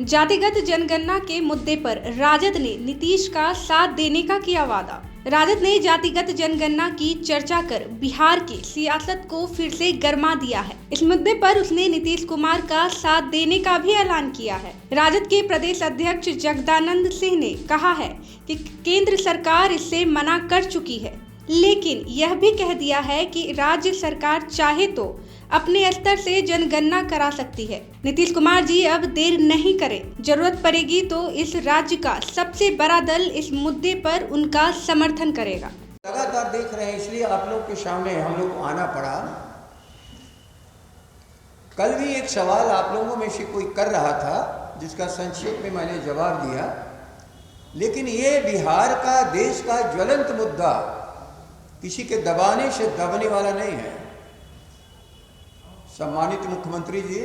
जातिगत जनगणना के मुद्दे पर राजद ने नीतीश का साथ देने का किया वादा। राजद ने जातिगत जनगणना की चर्चा कर बिहार की सियासत को फिर से गरमा दिया है। इस मुद्दे पर उसने नीतीश कुमार का साथ देने का भी ऐलान किया है। राजद के प्रदेश अध्यक्ष जगदानंद सिंह ने कहा है कि केंद्र सरकार इससे मना कर चुकी है, लेकिन यह भी कह दिया है कि राज्य सरकार चाहे तो अपने स्तर से जनगणना करा सकती है। नीतीश कुमार जी अब देर नहीं करें, जरूरत पड़ेगी तो इस राज्य का सबसे बड़ा दल इस मुद्दे पर उनका समर्थन करेगा। लगातार देख रहे हैं, इसलिए आप लोग के सामने हम लोग को आना पड़ा। कल भी एक सवाल आप लोगों में से कोई कर रहा था, जिसका संक्षेप में मैंने जवाब दिया, लेकिन ये बिहार का, देश का ज्वलंत मुद्दा किसी के दबाने से दबने वाला नहीं है। सम्मानित मुख्यमंत्री जी,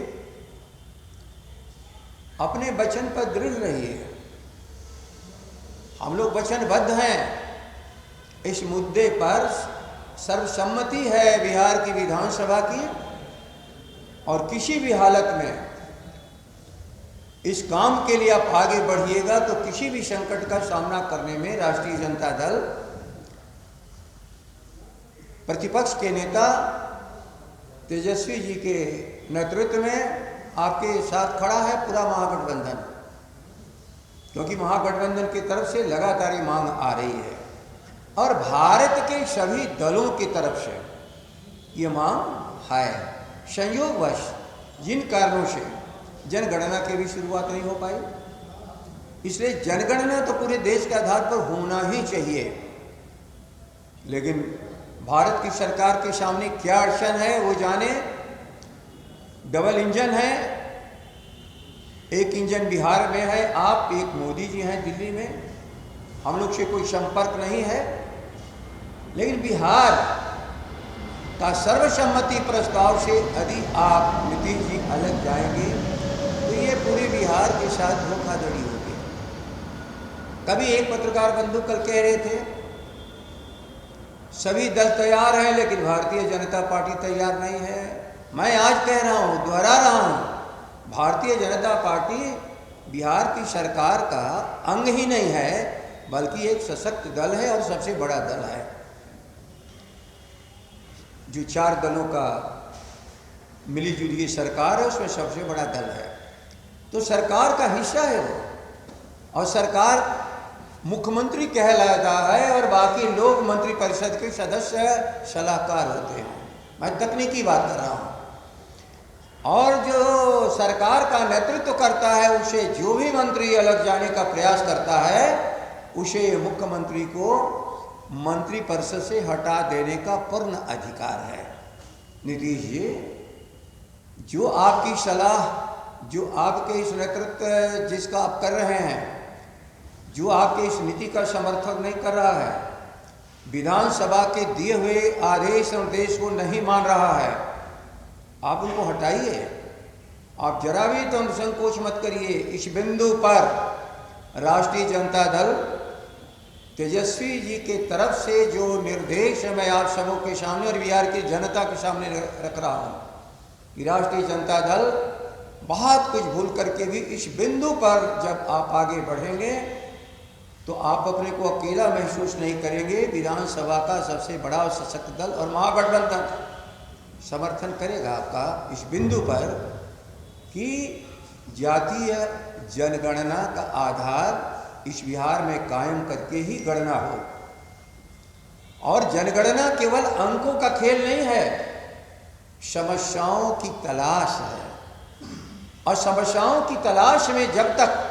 अपने वचन पर दृढ़ रहिए। हम लोग वचनबद्ध हैं। इस मुद्दे पर सर्वसम्मति है बिहार की विधानसभा की, और किसी भी हालत में इस काम के लिए आप आगे बढ़िएगा तो किसी भी संकट का सामना करने में राष्ट्रीय जनता दल, प्रतिपक्ष के नेता तेजस्वी जी के नेतृत्व में आपके साथ खड़ा है पूरा महागठबंधन, क्योंकि महागठबंधन की तरफ से लगातार ये मांग आ रही है और भारत के सभी दलों की तरफ से ये मांग है। संयोगवश जिन कारणों से जनगणना की भी शुरुआत नहीं हो पाई, इसलिए जनगणना तो पूरे देश के आधार पर होना ही चाहिए। लेकिन भारत की सरकार के सामने क्या अड़चन है वो जाने। डबल इंजन है, एक इंजन बिहार में है, आप एक मोदी जी हैं दिल्ली में, हम लोग से कोई संपर्क नहीं है। लेकिन बिहार का सर्वसम्मति प्रस्ताव से यदि आप नीतीश जी अलग जाएंगे तो ये पूरे बिहार के साथ धोखाधड़ी होगी। कभी एक पत्रकार बंधु कल कह रहे थे सभी दल तैयार हैं लेकिन भारतीय जनता पार्टी तैयार नहीं है। मैं आज कह रहा हूं, दोहरा रहा हूं, भारतीय जनता पार्टी बिहार की सरकार का अंग ही नहीं है, बल्कि एक सशक्त दल है और सबसे बड़ा दल है। जो 4 दलों का मिली जुली सरकार है उसमें सबसे बड़ा दल है, तो सरकार का हिस्सा है वो, और सरकार मुख्यमंत्री कहलाता है और बाकी लोग मंत्रिपरिषद के सदस्य सलाहकार होते हैं। मैं तकनीकी बात कर रहा हूं। और जो सरकार का नेतृत्व करता है उसे जो भी मंत्री अलग जाने का प्रयास करता है उसे मुख्यमंत्री को मंत्रिपरिषद से हटा देने का पूर्ण अधिकार है। नीतीश जी, जो आपकी सलाह, जो आपके इस नेतृत्व जिसका आप कर रहे हैं, जो आपके इस नीति का समर्थन नहीं कर रहा है, विधानसभा के दिए हुए आदेश और निर्देश को नहीं मान रहा है, आप उनको हटाइए। आप जरा भी तो संकोच मत करिए। इस बिंदु पर राष्ट्रीय जनता दल तेजस्वी जी के तरफ से जो निर्देश मैं आप सबों के सामने और बिहार की जनता के सामने रख रहा हूँ कि राष्ट्रीय जनता दल बहुत कुछ भूल करके भी इस बिंदु पर जब आप आगे बढ़ेंगे तो आप अपने को अकेला महसूस नहीं करेंगे। विधानसभा का सबसे बड़ा और सशक्त दल और महागठबंधन समर्थन करेगा आपका इस बिंदु पर कि जातीय जनगणना का आधार इस बिहार में कायम करके ही गणना हो। और जनगणना केवल अंकों का खेल नहीं है, समस्याओं की तलाश है, और समस्याओं की तलाश में जब तक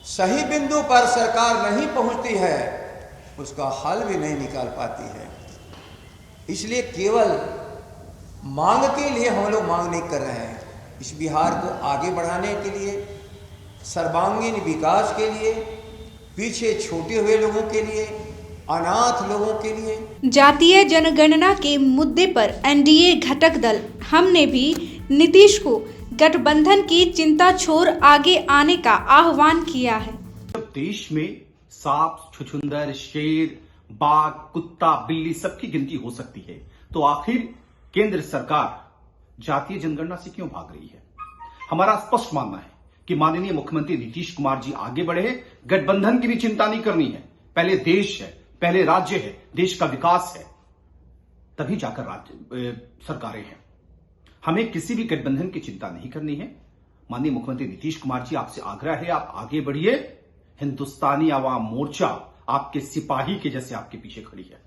सही बिंदु पर सरकार नहीं पहुंचती है उसका हल भी नहीं निकाल पाती है। इसलिए केवल मांग के लिए हम लोग मांग नहीं कर रहे हैं, इस बिहार को आगे बढ़ाने के लिए, सर्वांगीण विकास के लिए, पीछे छूटे हुए लोगों के लिए, अनाथ लोगों के लिए। जातीय जनगणना के मुद्दे पर एनडीए घटक दल हमने भी नीतीश को गठबंधन की चिंता छोड़ आगे आने का आह्वान किया है। जब देश में सांप, छुछुंदर, शेर, बाघ, कुत्ता, बिल्ली सबकी गिनती हो सकती है, तो आखिर केंद्र सरकार जातीय जनगणना से क्यों भाग रही है? हमारा स्पष्ट मानना है कि माननीय मुख्यमंत्री नीतीश कुमार जी आगे बढ़े। गठबंधन की भी चिंता नहीं करनी है। पहले देश है, पहले राज्य है, देश का विकास है, तभी जाकर राज्य सरकारें हैं। हमें किसी भी गठबंधन की चिंता नहीं करनी है। माननीय मुख्यमंत्री नीतीश कुमार जी, आपसे आग्रह है, आप आगे बढ़िए। हिंदुस्तानी आवाम मोर्चा आपके सिपाही के जैसे आपके पीछे खड़ी है।